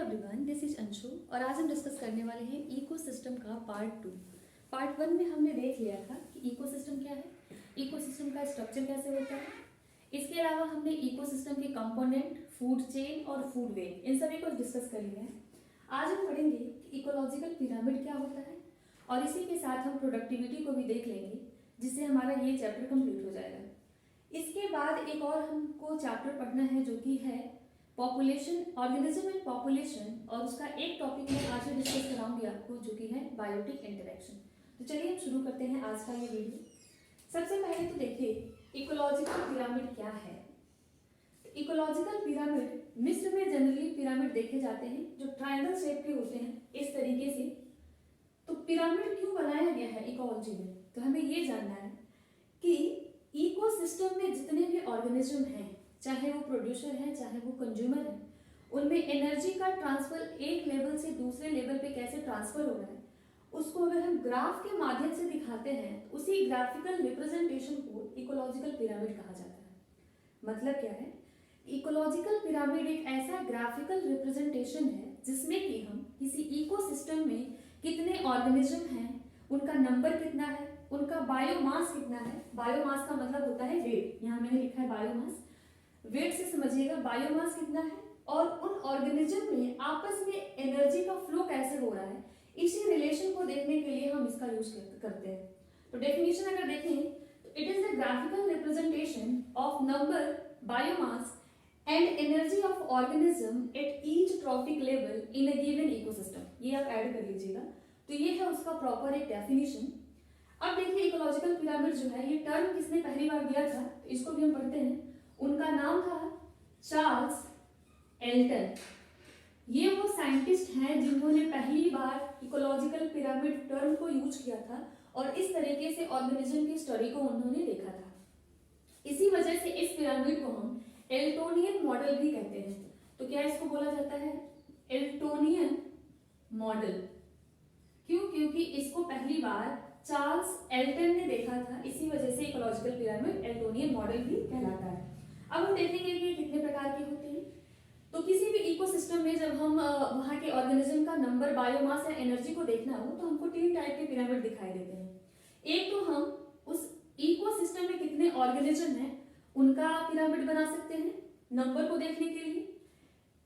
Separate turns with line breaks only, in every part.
Everyone, this is Anshu और आज हम डिस्कस करने वाले हैं इकोसिस्टम का पार्ट 2। पार्ट 1 में हमने देख लिया था कि इकोसिस्टम क्या है, इकोसिस्टम का स्ट्रक्चर कैसे होता है। इसके अलावा हमने इकोसिस्टम के कंपोनेंट, फूड चेन और फूड वेब इन सभी को डिस्कस कर लिया है। आज हम पढ़ेंगे कि इकोलॉजिकल पिरामिड क्या होता है और इसी के साथ हम प्रोडक्टिविटी को भी देख लेंगे, जिससे हमारा ये चैप्टर कंप्लीट हो जाएगा। इसके बाद एक और हमको चैप्टर पढ़ना है जो कि है पॉपुलेशन, ऑर्गेनिज्म एंड पॉपुलेशन, और उसका एक टॉपिक मैं आज डिस्कस कराऊंगी आपको जो कि है बायोटिक इंटरेक्शन। तो चलिए हम शुरू करते हैं आज का ये वीडियो। सबसे पहले तो देखिए इकोलॉजिकल पिरामिड क्या है। इकोलॉजिकल पिरामिड, मिस्र में जनरली पिरामिड देखे जाते हैं जो ट्रायंगल शेप के होते हैं इस तरीके से। तो पिरामिड क्यों बनाया गया है इकोलॉजी में, तो हमें ये जानना है कि इकोसिस्टम में जितने भी ऑर्गेनिज्म हैं, चाहे वो प्रोड्यूसर है चाहे वो कंज्यूमर है, उनमें एनर्जी का ट्रांसफर एक लेवल से दूसरे लेवल पे कैसे ट्रांसफर हो रहा है, उसको अगर हम ग्राफ के माध्यम से दिखाते हैं तो उसी ग्राफिकल रिप्रेजेंटेशन को इकोलॉजिकल पिरामिड कहा जाता है। मतलब क्या है, इकोलॉजिकल पिरामिड एक ऐसा ग्राफिकल रिप्रेजेंटेशन है जिसमें कि हम किसी इकोसिस्टम में कितने ऑर्गेनिज्म हैं, उनका नंबर कितना है, उनका बायोमास कितना है। बायोमास का मतलब होता है वेट, यहाँ मैंने लिखा है बायोमास, वेट से समझिएगा बायोमास कितना है, और उन ऑर्गेनिज्म में आपस में एनर्जी का फ्लो कैसे हो रहा है, इसी रिलेशन को देखने के लिए हम इसका यूज करते हैं। तो डेफिनेशन अगर देखें तो it is the graphical representation of number, biomass and energy of organism at each trophic level in a given ecosystem. ये आप ऐड कर लीजिएगा। तो ये है उसका प्रॉपर एक डेफिनेशन। अब देखिए इकोलॉजिकल पिरामिड जो है, ये टर्म किसने पहली बार दिया था, तो इसको भी हम पढ़ते हैं। उनका नाम था चार्ल्स एल्टन। ये वो साइंटिस्ट हैं जिन्होंने पहली बार इकोलॉजिकल पिरामिड टर्म को यूज किया था और इस तरीके से ऑर्गेनिज्म की स्टडी को उन्होंने देखा था। इसी वजह से इस पिरामिड को हम एल्टोनियन मॉडल भी कहते हैं। तो क्या इसको बोला जाता है एल्टोनियन मॉडल? क्यों? क्योंकि इसको पहली बार चार्ल्स एल्टन ने देखा था, इसी वजह से इकोलॉजिकल पिरामिड एल्टोनियन मॉडल भी कहलाता है। अब हम देखेंगे कि कितने प्रकार के होते हैं। तो किसी भी इकोसिस्टम में जब हम वहां के ऑर्गेनिज्म का नंबर, बायोमास या एनर्जी को देखना हो तो हमको 3 टाइप के पिरामिड दिखाई देते हैं। एक तो हम उस इकोसिस्टम में कितने ऑर्गेनिज्म हैं उनका पिरामिड बना सकते हैं नंबर को देखने के लिए।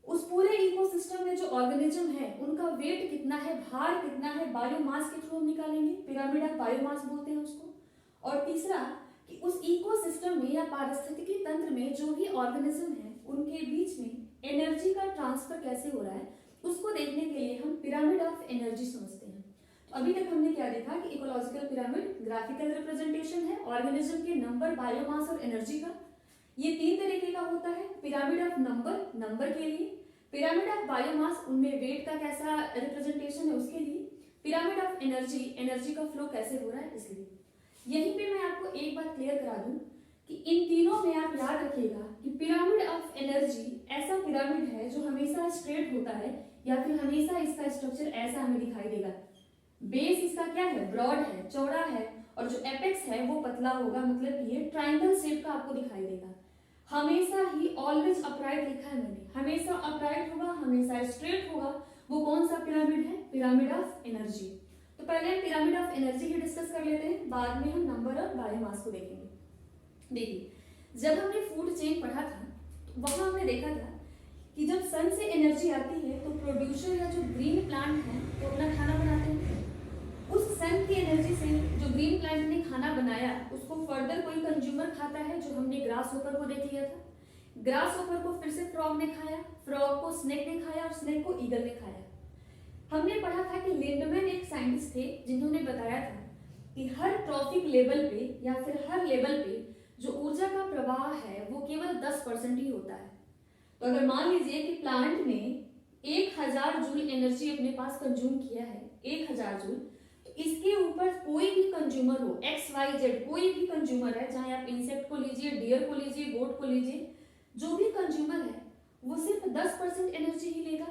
उस पूरे इकोसिस्टम में जो ऑर्गेनिज्म है उनका वेट कितना है, भार कितना है, बायोमास के थ्रू हम निकालेंगे, पिरामिड ऑफ बायोमास बोलते हैं उसको। और तीसरा कि उस इकोसिस्टम में या पारिस्थितिकी तंत्र में जो भी ऑर्गेनिज्म है उनके बीच में एनर्जी का ट्रांसफर कैसे हो रहा है, उसको देखने के लिए हम पिरामिड ऑफ एनर्जी समझते हैं। तो अभी तक हमने क्या देखा कि इकोलॉजिकल पिरामिड ग्राफिकल रिप्रेजेंटेशन है ऑर्गेनिज्म के नंबर, बायोमास और एनर्जी का। ये 3 तरीके का होता है। पिरामिड ऑफ नंबर, नंबर के लिए, पिरामिड ऑफ बायोमास, उनमें वेट का कैसा रिप्रेजेंटेशन है उसके लिए, पिरामिड ऑफ एनर्जी, एनर्जी का फ्लो कैसे हो रहा है इसलिए। यहीं पे मैं आपको एक बात क्लियर करा दूं कि इन तीनों में आप याद रखिएगा कि पिरामिड ऑफ एनर्जी ऐसा पिरामिड है जो हमेशा स्ट्रेट होता है या फिर हमेशा इसका स्ट्रक्चर ऐसा हमें दिखाई देगा। बेस इसका क्या है, ब्रॉड है, चौड़ा है, और जो एपेक्स है वो पतला होगा, मतलब ये ट्रायंगल शेप का आपको दिखाई देगा। हमेशा ही ऑलवेज अपराइट लिखा है मैंने, हमेशा अपराइट होगा, हमेशा स्ट्रेट होगा। वो कौन सा पिरामिड है, पिरामिड ऑफ एनर्जी। तो पहले हम pyramid of energy he discuss कर लेते हैं, बाद में हम नंबर और बायोमास को देखेंगे। देखिए जब हमने फूड चेन पढ़ा था तो वहां हमने देखा था कि जब सन से एनर्जी आती है तो प्रोड्यूसर या जो ग्रीन प्लांट है वो अपना खाना बनाते हैं। उस सन की एनर्जी से जो ग्रीन प्लांट ने खाना बनाया उसको फर्दर कोई कंज्यूमर खाता है, जो हमने ग्रास होपर को देख लिया था। ग्रास होपर को फिर से फ्रॉग ने खाया, फ्रॉग को स्नेक ने खाया और स्नेक को ईगल ने खाया। हमने पढ़ा था कि लिंडमैन एक साइंटिस्ट थे जिन्होंने बताया था कि हर ट्रॉफिक लेवल पे या फिर हर लेवल पे जो ऊर्जा का प्रवाह है वो केवल 10% ही होता है। तो अगर मान लीजिए कि प्लांट ने 1000 जूल एनर्जी अपने पास कंज्यूम किया है, 1000 जूल, तो इसके ऊपर कोई भी कंज्यूमर हो, XYZ कोई भी कंज्यूमर है, चाहे आप इंसेक्ट को लीजिए, डियर को लीजिए, गोट को लीजिए, जो भी कंज्यूमर है वो सिर्फ 10% एनर्जी ही लेगा।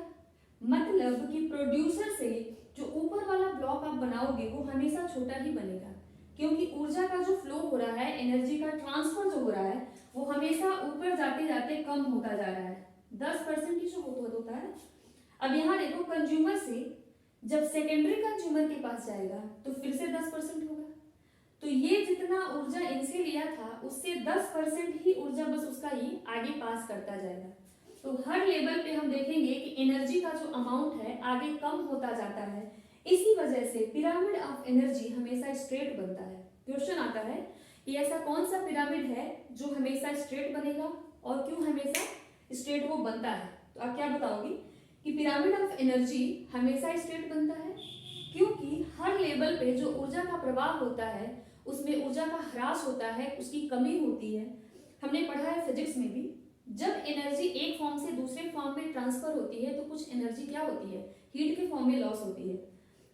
मतलब कि प्रोड्यूसर से जो ऊपर वाला ब्लॉक आप बनाओगे वो हमेशा छोटा ही बनेगा, क्योंकि ऊर्जा का जो फ्लो हो रहा है, एनर्जी का ट्रांसफर जो हो रहा है वो हमेशा ऊपर जाते जाते कम होता जा रहा है। 10% ही जो होता है। अब यहाँ देखो कंज्यूमर से जब सेकेंडरी कंज्यूमर के पास जाएगा तो फिर से 10% होगा, तो ये जितना ऊर्जा इनसे लिया था उससे 10% ही ऊर्जा बस उसका ये आगे पास करता जाएगा। तो हर लेवल पे हम देखेंगे कि एनर्जी का जो अमाउंट है आगे कम होता जाता है। इसी वजह से पिरामिड ऑफ एनर्जी हमेशा स्ट्रेट बनता है। क्वेश्चन आता है कि ऐसा कौन सा पिरामिड है जो हमेशा स्ट्रेट बनेगा और क्यों हमेशा स्ट्रेट वो बनता है। तो आप क्या बताओगे कि पिरामिड ऑफ एनर्जी हमेशा स्ट्रेट बनता है क्योंकि हर लेवल पे जो ऊर्जा का प्रवाह होता है उसमें ऊर्जा का ह्रास होता है, उसकी कमी होती है। हमने पढ़ा है फिजिक्स में भी, जब एनर्जी एक फॉर्म से दूसरे फॉर्म में ट्रांसफर होती है तो कुछ एनर्जी क्या होती है, हीट के फॉर्म में लॉस होती है।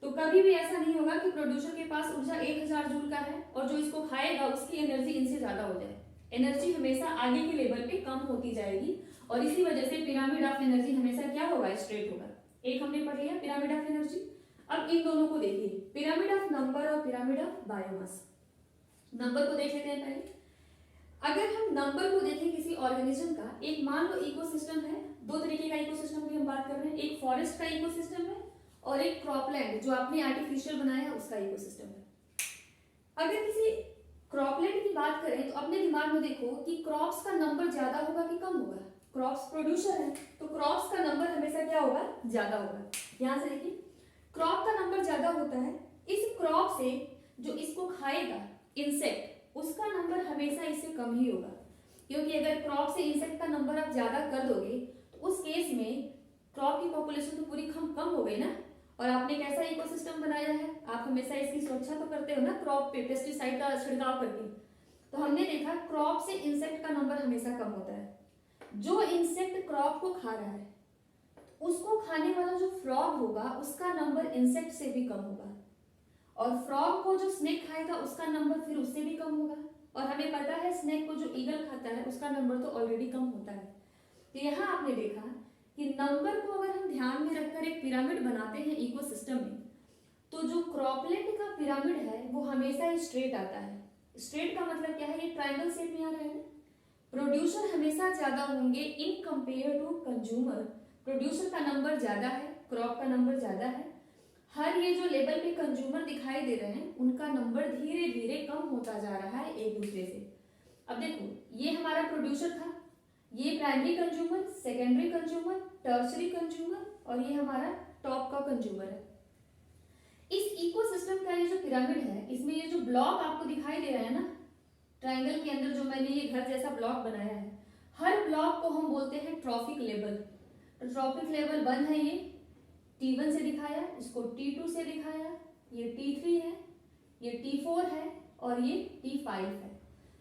तो कभी भी ऐसा नहीं होगा कि प्रोड्यूसर के पास ऊर्जा 1000 जूल का है और जो इसको खाएगा उसकी एनर्जी इनसे ज्यादा हो जाए। एनर्जी हमेशा आगे के लेवल पे कम होती जाएगी और इसी वजह से पिरामिड ऑफ एनर्जी हमेशा क्या होगा, स्ट्रेट होगा। एक हमने पढ़ लिया पिरामिड ऑफ एनर्जी। अब इन दोनों को देखिए, पिरामिड ऑफ नंबर और पिरामिड ऑफ बायोमास। नंबर को देख लेते हैं पहले। अगर हम नंबर को देखें किसी ऑर्गेनिज्म का, एक मान लो इकोसिस्टम है, दो तरीके का इकोसिस्टम की हम बात कर रहे हैं, एक फॉरेस्ट का इकोसिस्टम है और एक क्रॉपलैंड जो आपने आर्टिफिशियल बनाया है उसका इकोसिस्टम है। अगर किसी क्रॉपलैंड की बात करें तो अपने दिमाग में देखो कि क्रॉप्स का नंबर ज्यादा होगा कि कम होगा। क्रॉप्स प्रोड्यूसर है तो क्रॉप्स का नंबर हमेशा क्या होगा, ज्यादा होगा। यहां से देखिए क्रॉप का नंबर ज्यादा होता है, इस क्रॉप से जो इसको खाएगा इंसेक्ट उसका नंबर हमेशा इससे कम ही होगा, क्योंकि अगर क्रॉप से इंसेक्ट का नंबर आप ज्यादा कर दोगे तो उस केस में क्रॉप की पॉपुलेशन तो पूरी कम हो गई ना। और आपने कैसा इकोसिस्टम बनाया है, आप हमेशा इसकी सुरक्षा तो करते हो ना क्रॉप पे पेस्टिसाइड का छिड़काव करके। तो हमने देखा क्रॉप से इंसेक्ट का नंबर हमेशा कम होता है। जो इंसेक्ट क्रॉप को खा रहा है उसको खाने वाला जो फ्रॉग होगा उसका नंबर इंसेक्ट से भी कम होगा, और फ्रॉग को जो स्नेक खाएगा उसका नंबर फिर उससे भी कम होगा। और हमें पता है स्नेक को जो ईगल खाता है उसका नंबर तो ऑलरेडी कम होता है। तो यहाँ आपने देखा कि नंबर को अगर हम ध्यान में रखकर एक पिरामिड बनाते हैं इकोसिस्टम में, तो जो क्रॉपलैंड का पिरामिड है वो हमेशा स्ट्रेट आता है। स्ट्रेट का मतलब क्या है, ये ट्रायंगल शेप में आ रहा है। प्रोड्यूसर हमेशा ज्यादा होंगे in compare to consumer. Producer का नंबर ज्यादा है, क्रॉप का नंबर ज्यादा है। हर ये जो लेवल पे कंज्यूमर दिखाई दे रहे हैं उनका नंबर धीरे धीरे कम होता जा रहा है एक दूसरे से। अब देखो ये हमारा प्रोड्यूसर था, ये primary consumer, secondary consumer, tertiary consumer और ये हमारा टॉप का कंज्यूमर है। इस इकोसिस्टम का ये जो पिरामिड है इसमें ये जो ब्लॉक आपको दिखाई दे रहा है ना ट्रायंगल के अंदर, जो मैंने ये घर जैसा ब्लॉक बनाया है, हर ब्लॉक को हम बोलते हैं ट्रॉफिक लेवल। ट्रॉफिक लेवल 1 है, ये T1 से दिखाया, इसको T2 से दिखाया, ये T3 है, ये T4 है और ये T5 है।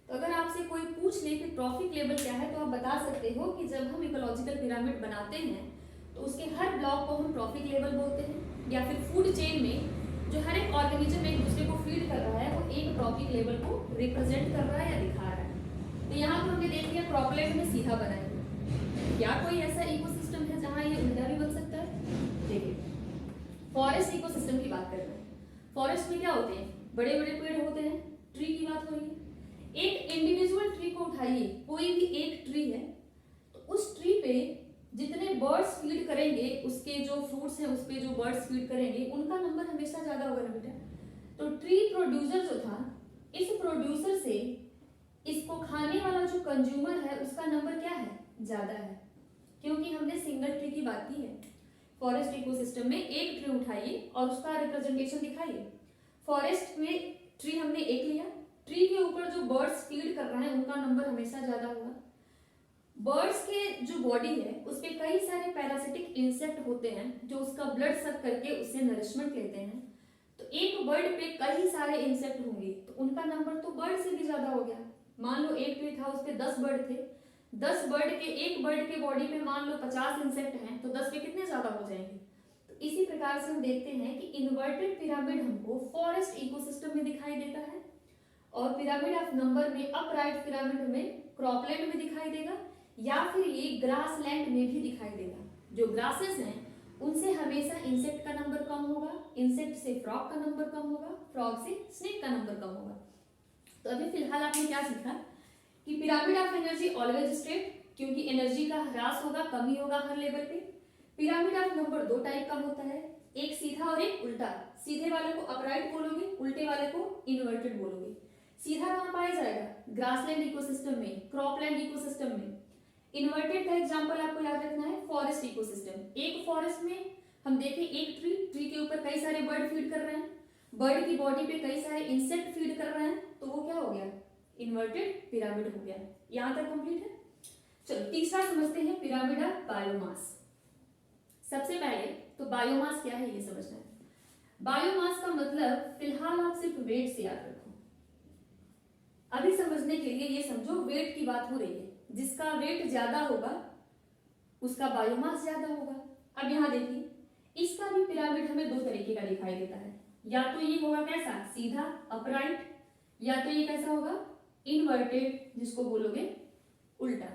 तो अगर आपसे कोई पूछ ले कि ट्रॉफिक लेवल क्या है तो आप बता सकते हो कि जब हम इकोलॉजिकल पिरामिड बनाते हैं तो उसके हर ब्लॉक को हम ट्रॉफिक लेवल बोलते हैं, या फिर फूड चेन में जो हर एक ऑर्गेनिज्म एक दूसरे को फीड कर रहा है वो एक ट्रॉफिक लेवल को रिप्रेजेंट कर रहा है या दिखा रहा है। तो यहाँ पर हमने देख लिया क्रॉपलैंड में सीधा बनाएंगे। क्या कोई ऐसा इकोसिस्टम है जहाँ ये उल्टा भी बन सकता है? देखिए फॉरेस्ट इकोसिस्टम की बात कर रहे हैं। फॉरेस्ट में क्या होते हैं, बड़े बड़े पेड़ होते हैं, ट्री की बात हो रही है। एक इंडिविजुअल ट्री को उठाइए, कोई भी एक ट्री है, तो उस ट्री पे जितने बर्ड्स फीड करेंगे, उसके जो फ्रूट्स हैं उस पे जो बर्ड्स फीड करेंगे उनका नंबर हमेशा ज्यादा होगा ना बेटा। तो ट्री प्रोड्यूसर जो था, इस प्रोड्यूसर से इसको खाने वाला जो कंज्यूमर है उसका नंबर क्या है, ज्यादा है, क्योंकि हमने सिंगल ट्री की बात की है। फॉरेस्ट इकोसिस्टम में एक ट्री उठाइए और उसका रिप्रेजेंटेशन दिखाइए। फॉरेस्ट में ट्री हमने एक लिया, ट्री के ऊपर जो बर्ड्स फीड कर रहे हैं उनका नंबर हमेशा ज्यादा होगा। बर्ड्स के जो बॉडी है उस पे कई सारे पैरासिटिक इंसेक्ट होते हैं जो उसका ब्लड सक करके उससे नरिशमेंट लेते हैं। तो एक बर्ड पे कई सारे इंसेक्ट होंगे तो उनका नंबर तो बर्ड से भी ज्यादा हो गया। मान लो एक ट्री था, उस पे 10 बर्ड थे, 10 बर्ड के एक बर्ड के बॉडी में मान लो 50 इंसेक्ट हैं तो 10 पे कितने ज्यादा हो जाएंगे। तो इसी प्रकार से हम देखते हैं कि इन्वर्टेड पिरामिड हमको फॉरेस्ट इकोसिस्टम में दिखाई देता है और पिरामिड ऑफ नंबर में अपराइट पिरामिड में क्रॉपलैंड में दिखाई देगा, या फिर ये ग्रासलैंड में भी दिखाई देगा। जो ग्रासेस हैं उनसे हमेशा इंसेक्ट का नंबर कम होगा, इंसेक्ट से फ्रॉग का नंबर कम होगा, फ्रॉग से स्नेक का नंबर कम होगा। तो अभी फिलहाल आपने क्या सीखा कि pyramid of energy always straight, क्योंकि एनर्जी का ह्रास होगा, कमी होगा हर लेवल पे। पिरामिड ऑफ नंबर दो टाइप का होता है, एक सीधा और एक उल्टा। सीधे वाले को अपराइट बोलोगे, उल्टे वाले को इन्वर्टेड बोलोगे। सीधा कहाँ पाया जाएगा? ग्रासलैंड इकोसिस्टम में, क्रॉपलैंड इकोसिस्टम में। इन्वर्टेड का एग्जांपल आपको याद रखना है फॉरेस्ट इकोसिस्टम। एक फॉरेस्ट में हम देखें एक ट्री के ऊपर कई सारे बर्ड फीड कर रहे हैं, बर्ड की बॉडी पे कई सारे इंसेक्ट फीड कर रहे हैं, तो वो क्या हो गया? इन्वर्टेड पिरामिड हो गया। यहां तक कंप्लीट है। चलो तीसरा समझते हैं, पिरामिड ऑफ बायोमास। सबसे पहले तो बायोमास क्या है ये समझना है। बायोमास का मतलब फिलहाल आप सिर्फ वेट से याद रखो। अभी समझने के लिए ये समझो वेट की बात हो रही है, जिसका वेट ज्यादा होगा उसका बायोमास ज्यादा होगा। अब यहां देखिए, इसका भी पिरामिड हमें दो तरीके का दिखाई देता है। या तो ये होगा कैसा? सीधा अपराइट, या तो ये कैसा होगा? इन्वर्टेड, जिसको बोलोगे उल्टा।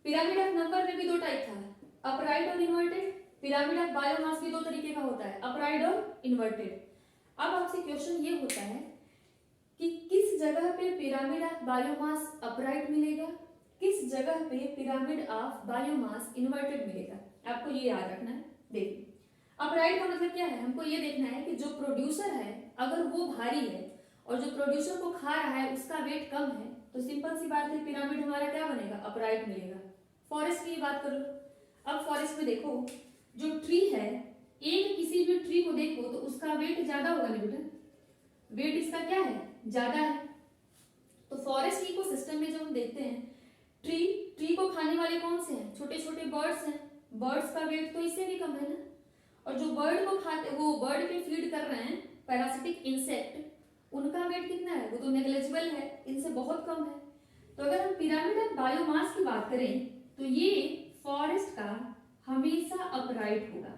पिरामिड ऑफ नंबर में भी दो टाइप था, अपराइट और इन्वर्टेड। पिरामिड ऑफ बायोमास भी दो तरीके का होता है, अपराइट और इन्वर्टेड। अब आपसे क्वेश्चन ये होता है कि किस जगह पे पिरामिड ऑफ बायोमास अपराइट मिलेगा, किस जगह पे पिरामिड ऑफ बायोमास इन्वर्टेड मिलेगा। आपको ये याद रखना है। देखिए, अपराइट का मतलब क्या है? हमको ये देखना है कि जो प्रोड्यूसर है अगर वो भारी है और जो प्रोड्यूसर को खा रहा है उसका वेट कम है, तो सिंपल सी बात है पिरामिड हमारा क्या बनेगा? अपराइट मिलेगा। फॉरेस्ट की बात कर लो। अब फॉरेस्ट में देखो, जो ट्री है, एक किसी भी ट्री को देखो तो उसका वेट ज्यादा होगा ना बेटा, वेट इसका क्या है? ज्यादा है। तो फॉरेस्ट इकोसिस्टम में जब हम देखते हैं ट्री को खाने वाले कौन से हैं? छोटे छोटे बर्ड्स हैं। बर्ड्स का वेट तो इससे भी कम है ना। और जो बर्ड को खाते, वो बर्ड पे फीड कर रहे हैं पैरासिटिक इंसेक्ट, उनका वेट कितना है? वो तो नेग्लिजिबल है, इनसे बहुत कम है। तो अगर हम पिरामिड ऑफ बायोमास की बात करें तो ये फॉरेस्ट का हमेशा अपराइट होगा।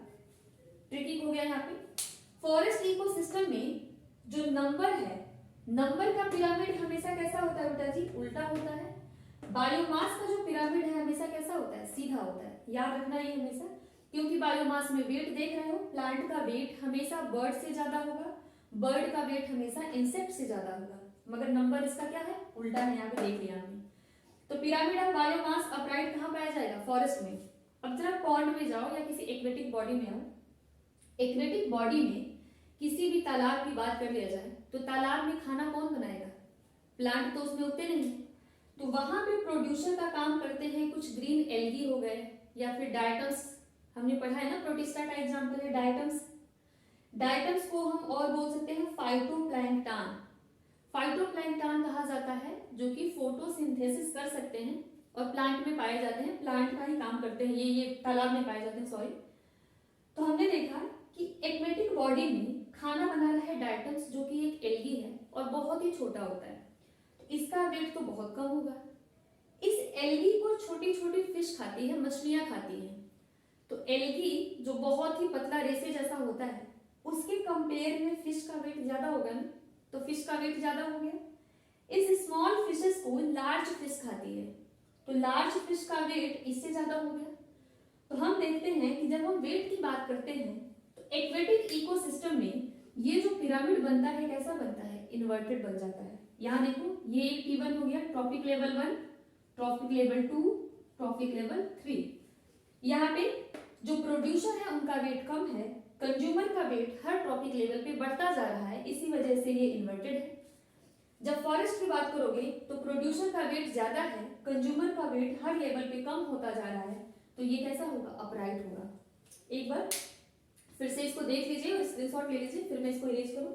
ट्रिकी हो गया यहाँ पे। फॉरेस्ट इकोसिस्टम में जो नंबर है, नंबर का पिरामिड हमेशा कैसा होता है बेटा जी? उल्टा होता है। बायोमास का जो पिरामिड है हमेशा कैसा होता है? सीधा होता है। याद रखना ये हमेशा, क्योंकि बायोमास में वेट देख रहे हो, प्लांट का वेट हमेशा बर्ड से ज्यादा होगा, बर्ड का वेट हमेशा इंसेक्ट से ज्यादा होगा, मगर नंबर इसका क्या है? उल्टा है। यहाँ पे देख लिया हमने। तो पिरामिड ऑफ बायोमास अपराइट कहाँ पाया जाएगा? फॉरेस्ट में। अब जरा पॉन्ड में जाओ या किसी एक्वेटिक बॉडी में आओ। एक्वेटिक बॉडी में किसी भी तालाब की बात कर लिया जाए तो तालाब में खाना कौन बनाएगा? प्लांट तो उसमें उगते नहीं। तो वहां पे प्रोड्यूसर का काम करते हैं कुछ ग्रीन एल्गी हो गए, या फिर डायटम्स। हमने पढ़ा है ना, प्रोटिस्टा का एग्जांपल है डायटम्स। डायटम्स को हम और बोल सकते हैं फाइटोप्लैंक्टन। फाइटोप्लैंक्टन कहा जाता है जो कि फोटोसिंथेसिस कर सकते हैं और प्लांट में पाए जाते हैं, प्लांट का ही काम करते हैं, ये तालाब में पाए जाते हैं, सॉरी। तो हमने देखा कि एक्वेटिक बॉडी में खाना बना रहा है डायटम्स, जो कि एक एल्गी है और बहुत ही छोटा होता है, तो इसका वेट तो बहुत कम होगा। इस एल्गी को छोटी छोटी फिश खाती है, मछलियां खाती हैं। तो एल्गी जो बहुत ही पतला रेसे जैसा होता है, उसके कंपेयर में फिश का वेट ज्यादा होगा ना, तो फिश का वेट ज्यादा हो गया। इस स्मॉल फिशेस को लार्ज फिश खाती है, तो लार्ज फिश का वेट इससे ज्यादा हो गया। तो हम देखते हैं कि जब हम वेट की बात करते हैं तो एक्वेटिक इकोसिस्टम में ये जो पिरामिड बनता है कैसा बनता है? इन्वर्टेड बन जाता है। यहाँ देखो, ये एक T1 हो गया, trophic level 1, trophic level 2, trophic level 3। यहाँ पे जो प्रोड्यूसर है उनका वेट कम है, कंज्यूमर का वेट हर ट्रॉपिक लेवल पे बढ़ता जा रहा है, इसी वजह से ये इन्वर्टेड है। जब फॉरेस्ट की बात करोगे तो प्रोड्यूसर का वेट ज्यादा है, कंज्यूमर का वेट हर लेवल पे कम होता जा रहा है, तो ये कैसा होगा? अपराइट होगा। एक बार फिर से इसको देख लीजिए और स्क्रीनशॉट ले लीजिए, फिर मैं इसको इरेज करूं।